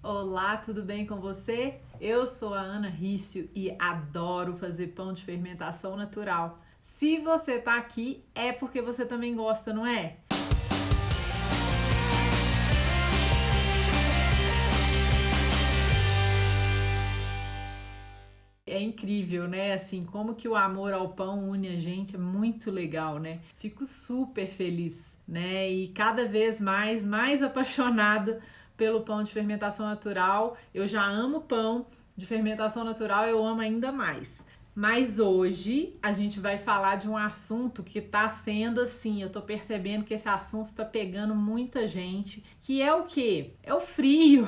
Olá, tudo bem com você? Eu sou a Ana Rício e adoro fazer pão de fermentação natural. Se você tá aqui, é porque você também gosta, não é? É incrível, né? Assim, como que o amor ao pão une a gente, é muito legal, né? Fico super feliz, né? E cada vez mais apaixonada pelo pão de fermentação natural. Eu já amo pão de fermentação natural, eu amo ainda mais. Mas hoje a gente vai falar de um assunto que tá sendo assim, eu tô percebendo que esse assunto tá pegando muita gente, que é o quê? É o frio.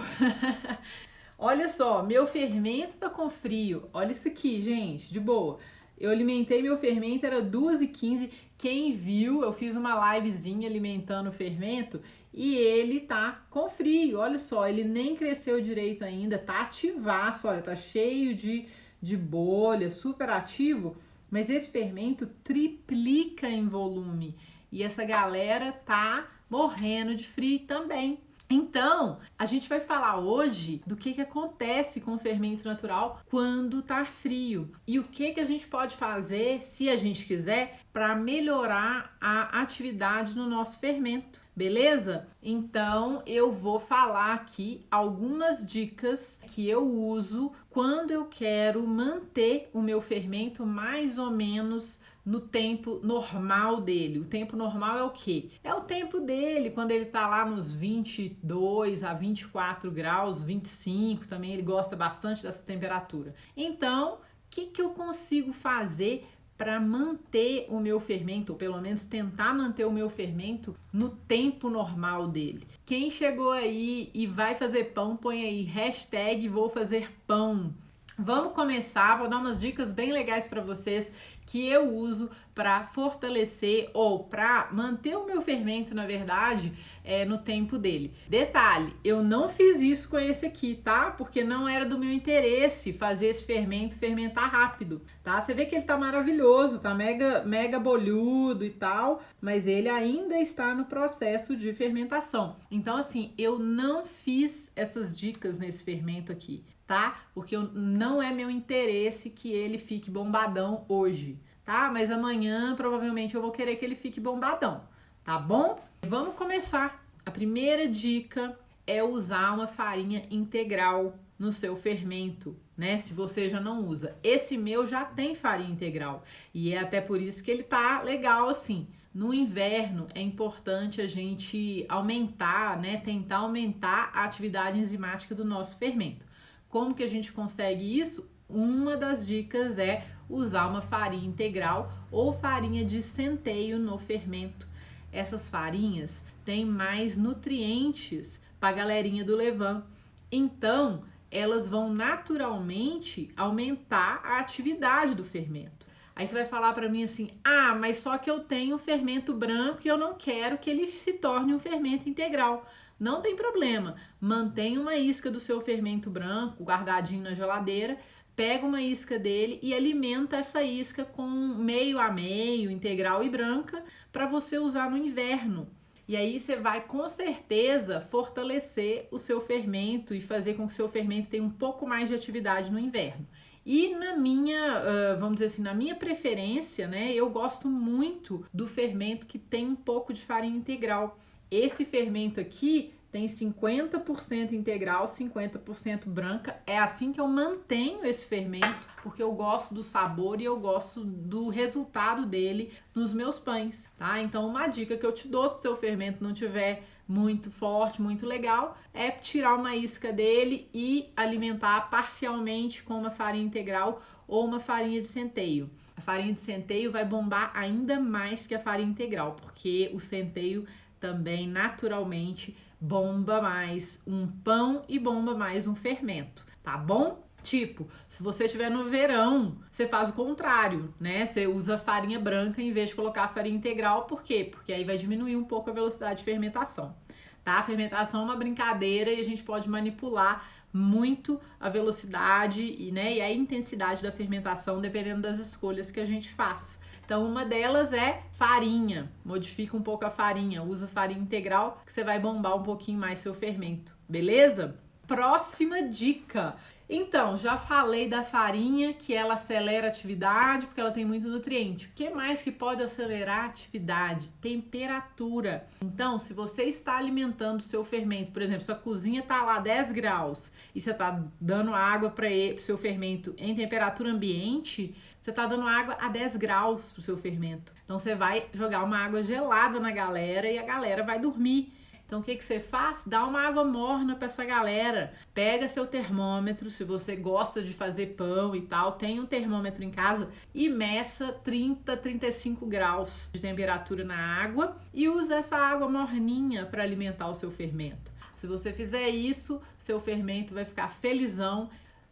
Olha só, meu fermento tá com frio. Olha isso aqui, gente, de boa. Eu alimentei meu fermento, era 2h15. Quem viu, eu fiz uma livezinha alimentando o fermento e ele tá com frio. Olha só, ele nem cresceu direito ainda, tá ativaço, olha, tá cheio de bolha, super ativo. Mas esse fermento triplica em volume e essa galera tá morrendo de frio também. Então, a gente vai falar hoje do que acontece com o fermento natural quando tá frio e o que a gente pode fazer, se a gente quiser, para melhorar a atividade no nosso fermento. Beleza? Então eu vou falar aqui algumas dicas que eu uso quando eu quero manter o meu fermento mais ou menos no tempo normal dele. O tempo normal é o quê? É o tempo dele, quando ele tá lá nos 22 a 24 graus, 25 também, ele gosta bastante dessa temperatura. Então, o que eu consigo fazer para manter o meu fermento, ou pelo menos tentar manter o meu fermento no tempo normal dele? Quem chegou aí e vai fazer pão, põe aí hashtag vou fazer pão. Vamos começar, vou dar umas dicas bem legais para vocês que eu uso para fortalecer ou para manter o meu fermento, na verdade, no tempo dele. Detalhe, eu não fiz isso com esse aqui, tá? Porque não era do meu interesse fazer esse fermento fermentar rápido, tá? Você vê que ele tá maravilhoso, tá mega bolhudo e tal, mas ele ainda está no processo de fermentação. Então, assim, eu não fiz essas dicas nesse fermento aqui, tá? Porque não é meu interesse que ele fique bombadão hoje, tá? Mas amanhã provavelmente eu vou querer que ele fique bombadão, tá bom? Vamos começar. A primeira dica é usar uma farinha integral no seu fermento, né? Se você já não usa. Esse meu já tem farinha integral e é até por isso que ele tá legal assim. No inverno é importante a gente aumentar, né? Tentar aumentar a atividade enzimática do nosso fermento. Como que a gente consegue isso? Uma das dicas é usar uma farinha integral ou farinha de centeio no fermento. Essas farinhas têm mais nutrientes para a galerinha do levain. Então, elas vão naturalmente aumentar a atividade do fermento. Aí você vai falar para mim assim: ah, mas só que eu tenho fermento branco e eu não quero que ele se torne um fermento integral. Não tem problema, mantenha uma isca do seu fermento branco guardadinho na geladeira, pega uma isca dele e alimenta essa isca com meio a meio, integral e branca, para você usar no inverno. E aí você vai com certeza fortalecer o seu fermento e fazer com que o seu fermento tenha um pouco mais de atividade no inverno. E na minha, vamos dizer assim, na minha preferência, né, eu gosto muito do fermento que tem um pouco de farinha integral. Esse fermento aqui tem 50% integral, 50% branca. É assim que eu mantenho esse fermento, porque eu gosto do sabor e eu gosto do resultado dele nos meus pães, tá? Então, uma dica que eu te dou, se o seu fermento não tiver muito forte, muito legal, é tirar uma isca dele e alimentar parcialmente com uma farinha integral ou uma farinha de centeio. A farinha de centeio vai bombar ainda mais que a farinha integral, porque o centeio também naturalmente bomba mais um pão e bomba mais um fermento, tá bom? Tipo, se você estiver no verão, você faz o contrário, né? Você usa farinha branca em vez de colocar farinha integral, por quê? Porque aí vai diminuir um pouco a velocidade de fermentação, tá? A fermentação é uma brincadeira e a gente pode manipular muito a velocidade e a intensidade da fermentação dependendo das escolhas que a gente faz. Então, uma delas é farinha. Modifica um pouco a farinha, usa farinha integral que você vai bombar um pouquinho mais seu fermento, beleza? Próxima dica. Então, já falei da farinha, que ela acelera a atividade, porque ela tem muito nutriente. O que mais que pode acelerar a atividade? Temperatura. Então, se você está alimentando o seu fermento, por exemplo, sua cozinha está lá 10 graus e você está dando água para o seu fermento em temperatura ambiente, você está dando água a 10 graus para o seu fermento. Então, você vai jogar uma água gelada na galera e a galera vai dormir. Então, o que você faz? Dá uma água morna para essa galera. Pega seu termômetro, se você gosta de fazer pão e tal, tem um termômetro em casa e meça 30, 35 graus de temperatura na água e usa essa água morninha para alimentar o seu fermento. Se você fizer isso, seu fermento vai ficar felizão.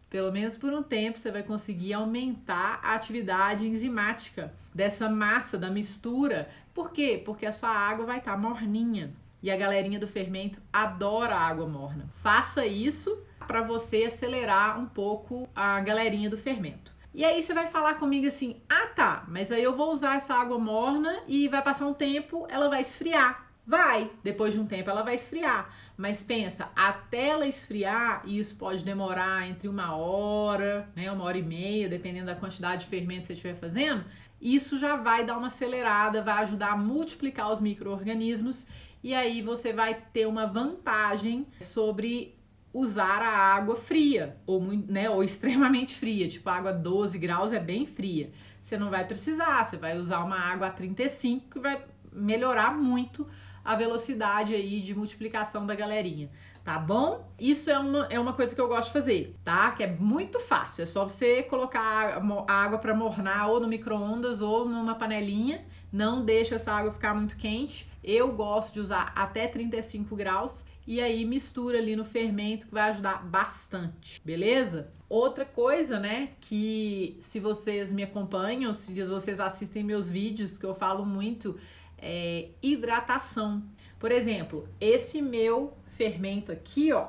Pelo menos por um tempo você vai conseguir aumentar a atividade enzimática dessa massa, da mistura. Por quê? Porque a sua água vai estar morninha. E a galerinha do fermento adora água morna. Faça isso para você acelerar um pouco a galerinha do fermento. E aí você vai falar comigo assim, ah tá, mas aí eu vou usar essa água morna e vai passar um tempo, ela vai esfriar. Vai, depois de um tempo ela vai esfriar. Mas pensa, até ela esfriar, e isso pode demorar entre 1 hora, né, 1 hora e meia, dependendo da quantidade de fermento que você estiver fazendo, isso já vai dar uma acelerada, vai ajudar a multiplicar os micro-organismos e aí você vai ter uma vantagem sobre usar a água fria ou, né, ou extremamente fria, tipo a água 12 graus é bem fria. Você não vai precisar, você vai usar uma água a 35 que vai melhorar muito a velocidade aí de multiplicação da galerinha, tá bom? Isso é uma coisa que eu gosto de fazer, tá? Que é muito fácil, é só você colocar a água para mornar ou no micro-ondas ou numa panelinha, não deixa essa água ficar muito quente. Eu gosto de usar até 35 graus e aí mistura ali no fermento que vai ajudar bastante, beleza? Outra coisa, né, que se vocês me acompanham, se vocês assistem meus vídeos, que eu falo muito, é hidratação. Por exemplo, esse meu fermento aqui, ó,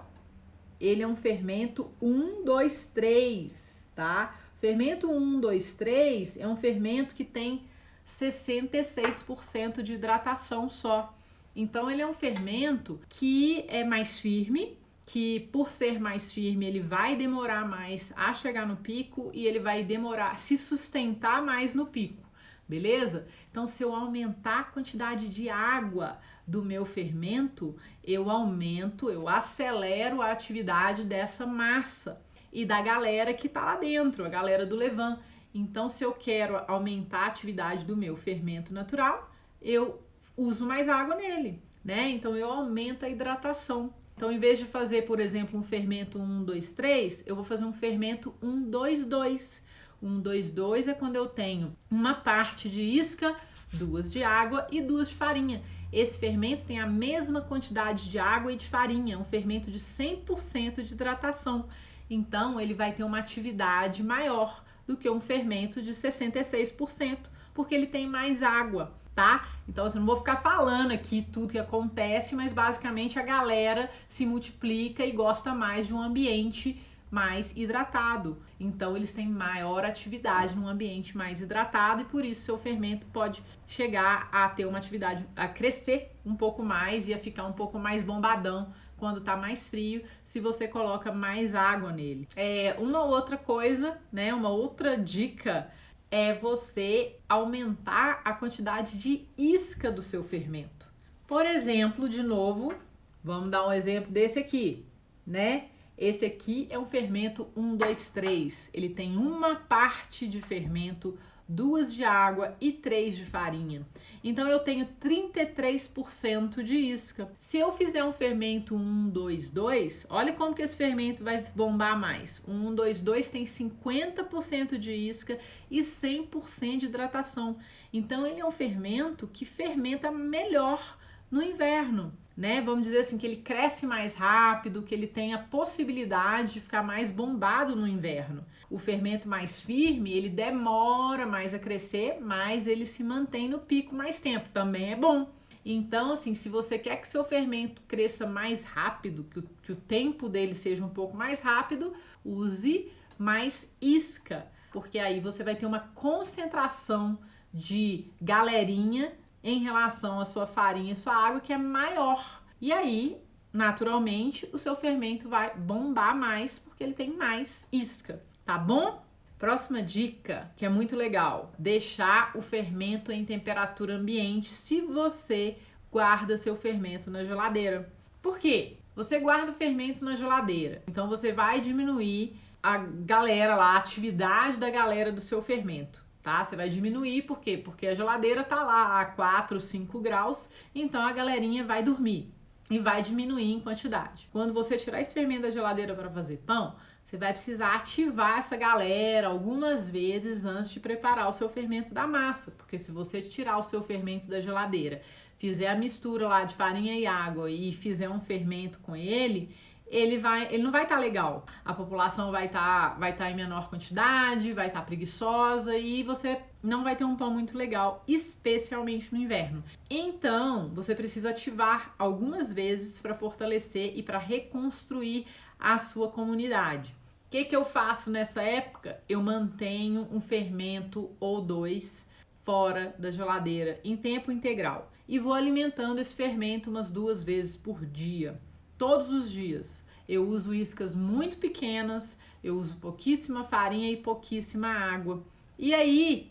ele é um fermento 1,2,3, tá? Fermento 1,2,3 é um fermento que tem 66% de hidratação só. Então ele é um fermento que é mais firme, que por ser mais firme ele vai demorar mais a chegar no pico e ele vai demorar a se sustentar mais no pico, beleza? Então se eu aumentar a quantidade de água do meu fermento, eu acelero a atividade dessa massa e da galera que tá lá dentro, a galera do levain. Então, se eu quero aumentar a atividade do meu fermento natural, eu uso mais água nele, né? Então, eu aumento a hidratação. Então, em vez de fazer, por exemplo, um fermento 1,2,3, eu vou fazer um fermento 1,2,2. 1,2,2 é quando eu tenho uma parte de isca, 2 de água e 2 de farinha. Esse fermento tem a mesma quantidade de água e de farinha, um fermento de 100% de hidratação. Então, ele vai ter uma atividade maior do que um fermento de 66%, porque ele tem mais água, tá? Então, eu não vou ficar falando aqui tudo que acontece, mas basicamente a galera se multiplica e gosta mais de um ambiente mais hidratado. Então, eles têm maior atividade num ambiente mais hidratado e por isso seu fermento pode chegar a ter uma atividade, a crescer um pouco mais e a ficar um pouco mais bombadão quando tá mais frio, se você coloca mais água nele. Uma outra coisa, né, uma outra dica é você aumentar a quantidade de isca do seu fermento. Por exemplo, de novo, vamos dar um exemplo desse aqui, né? Esse aqui é um fermento 1,2,3. Ele tem uma parte de fermento, 2 de água e 3 de farinha. Então eu tenho 33% de isca. Se eu fizer um fermento 1,2,2, olha como que esse fermento vai bombar mais. O 1,2,2 tem 50% de isca e 100% de hidratação. Então ele é um fermento que fermenta melhor no inverno, né? Vamos dizer assim que ele cresce mais rápido, que ele tem a possibilidade de ficar mais bombado no inverno. O fermento mais firme, ele demora mais a crescer, mas ele se mantém no pico mais tempo, também é bom. Então, assim, se você quer que seu fermento cresça mais rápido, que o tempo dele seja um pouco mais rápido, use mais isca, porque aí você vai ter uma concentração de galerinha em relação à sua farinha e sua água que é maior. E aí naturalmente o seu fermento vai bombar mais porque ele tem mais isca, tá bom? Próxima dica, que é muito legal, deixar o fermento em temperatura ambiente se você guarda seu fermento na geladeira. Por quê? Você guarda o fermento na geladeira, então você vai diminuir a galera lá, a atividade da galera do seu fermento, tá? Você vai diminuir, por quê? Porque a geladeira tá lá a 4, 5 graus, então a galerinha vai dormir e vai diminuir em quantidade. Quando você tirar esse fermento da geladeira para fazer pão, você vai precisar ativar essa galera algumas vezes antes de preparar o seu fermento da massa, porque se você tirar o seu fermento da geladeira, fizer a mistura lá de farinha e água e fizer um fermento com ele não vai estar legal. A população vai estar em menor quantidade, vai estar preguiçosa e você não vai ter um pão muito legal, especialmente no inverno. Então, você precisa ativar algumas vezes para fortalecer e para reconstruir a sua comunidade. O que eu faço nessa época? Eu mantenho um fermento ou dois fora da geladeira em tempo integral e vou alimentando esse fermento umas 2 vezes por dia. Todos os dias. Eu uso iscas muito pequenas, eu uso pouquíssima farinha e pouquíssima água. E aí,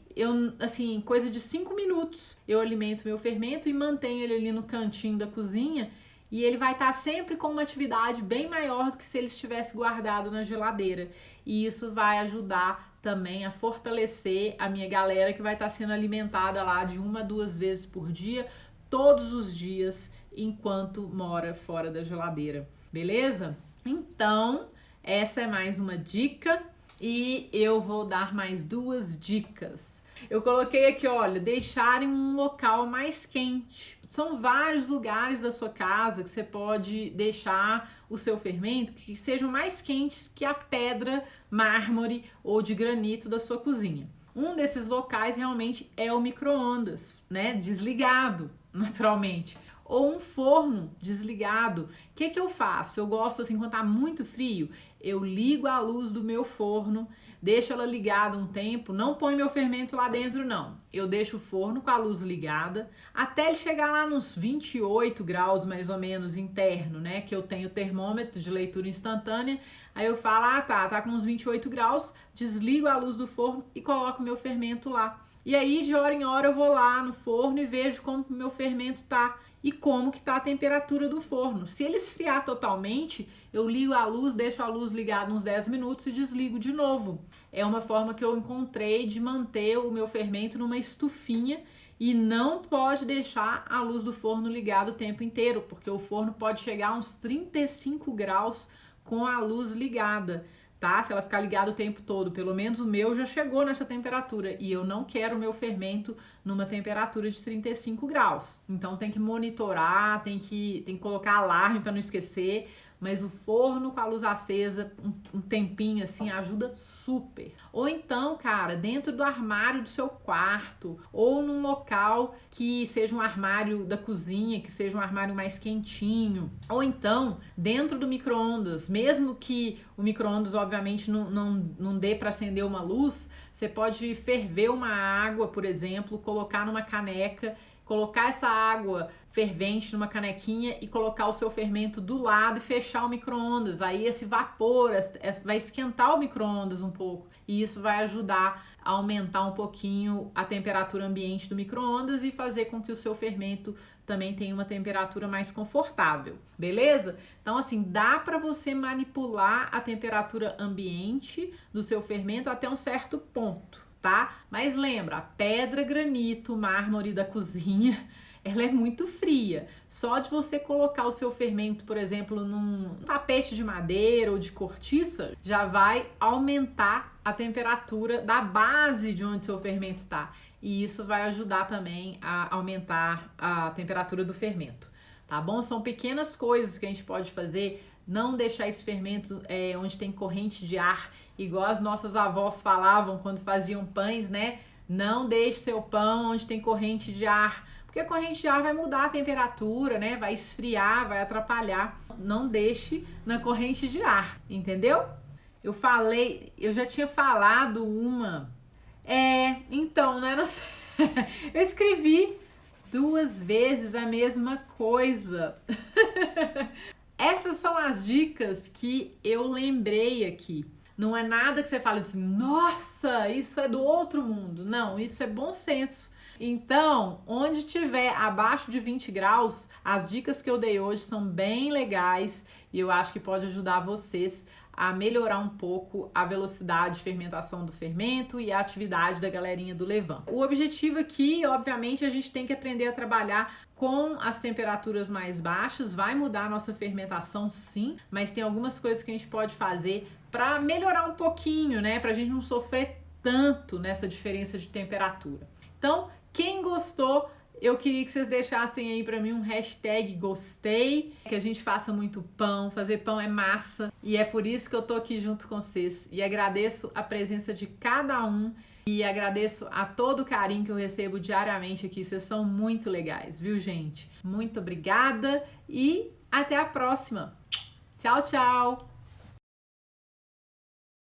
coisa de 5 minutos, eu alimento meu fermento e mantenho ele ali no cantinho da cozinha e ele vai estar sempre com uma atividade bem maior do que se ele estivesse guardado na geladeira. E isso vai ajudar também a fortalecer a minha galera que vai estar sendo alimentada lá de 1 a 2 vezes por dia, todos os dias, enquanto mora fora da geladeira, beleza? Então, essa é mais uma dica e eu vou dar mais 2 dicas. Eu coloquei aqui, olha, deixar em um local mais quente. São vários lugares da sua casa que você pode deixar o seu fermento que sejam mais quentes que a pedra, mármore ou de granito da sua cozinha. Um desses locais realmente é o micro-ondas, né? Desligado, naturalmente. Ou um forno desligado. O que eu faço? Eu gosto assim, quando tá muito frio, eu ligo a luz do meu forno, deixo ela ligada um tempo, não põe meu fermento lá dentro não. Eu deixo o forno com a luz ligada até ele chegar lá nos 28 graus mais ou menos interno, né? Que eu tenho termômetro de leitura instantânea. Aí eu falo, tá com uns 28 graus, desligo a luz do forno e coloco meu fermento lá. E aí, de hora em hora, eu vou lá no forno e vejo como o meu fermento tá e como que tá a temperatura do forno. Se ele esfriar totalmente, eu ligo a luz, deixo a luz ligada uns 10 minutos e desligo de novo. É uma forma que eu encontrei de manter o meu fermento numa estufinha e não pode deixar a luz do forno ligada o tempo inteiro, porque o forno pode chegar a uns 35 graus com a luz ligada. Tá? Se ela ficar ligada o tempo todo, pelo menos o meu já chegou nessa temperatura e eu não quero o meu fermento numa temperatura de 35 graus. Então tem que monitorar, tem que colocar alarme para não esquecer, mas o forno com a luz acesa um tempinho assim ajuda super. Ou então, cara, dentro do armário do seu quarto ou num local que seja um armário da cozinha, que seja um armário mais quentinho. Ou então, dentro do micro-ondas, mesmo que o micro-ondas obviamente não dê para acender uma luz, você pode ferver uma água, por exemplo, colocar numa caneca, colocar essa água fervente numa canequinha e colocar o seu fermento do lado e fechar o micro-ondas. Aí esse vapor vai esquentar o micro-ondas um pouco e isso vai ajudar a aumentar um pouquinho a temperatura ambiente do micro-ondas e fazer com que o seu fermento também tenha uma temperatura mais confortável, beleza? Então assim, dá para você manipular a temperatura ambiente do seu fermento até um certo ponto, tá? Mas lembra, a pedra, granito, mármore da cozinha, ela é muito fria. Só de você colocar o seu fermento, por exemplo, num tapete de madeira ou de cortiça, já vai aumentar a temperatura da base de onde seu fermento está. E isso vai ajudar também a aumentar a temperatura do fermento, tá bom? São pequenas coisas que a gente pode fazer. Não deixar esse fermento onde tem corrente de ar, igual as nossas avós falavam quando faziam pães, né? Não deixe seu pão onde tem corrente de ar, porque a corrente de ar vai mudar a temperatura, né? Vai esfriar, vai atrapalhar. Não deixe na corrente de ar, entendeu? Eu já tinha falado uma. Então, né? Eu escrevi 2 vezes a mesma coisa. Essas são as dicas que eu lembrei aqui. Não é nada que você fale assim, nossa, isso é do outro mundo. Não, isso é bom senso. Então, onde tiver abaixo de 20 graus, as dicas que eu dei hoje são bem legais e eu acho que pode ajudar vocês a melhorar um pouco a velocidade de fermentação do fermento e a atividade da galerinha do levain. O objetivo aqui, obviamente, a gente tem que aprender a trabalhar com as temperaturas mais baixas, vai mudar a nossa fermentação sim, mas tem algumas coisas que a gente pode fazer para melhorar um pouquinho, né, pra gente não sofrer tanto nessa diferença de temperatura. Então, quem gostou, eu queria que vocês deixassem aí pra mim um hashtag gostei, que a gente faça muito pão, fazer pão é massa e é por isso que eu tô aqui junto com vocês e agradeço a presença de cada um e agradeço a todo o carinho que eu recebo diariamente aqui, vocês são muito legais, viu gente? Muito obrigada e até a próxima! Tchau, tchau!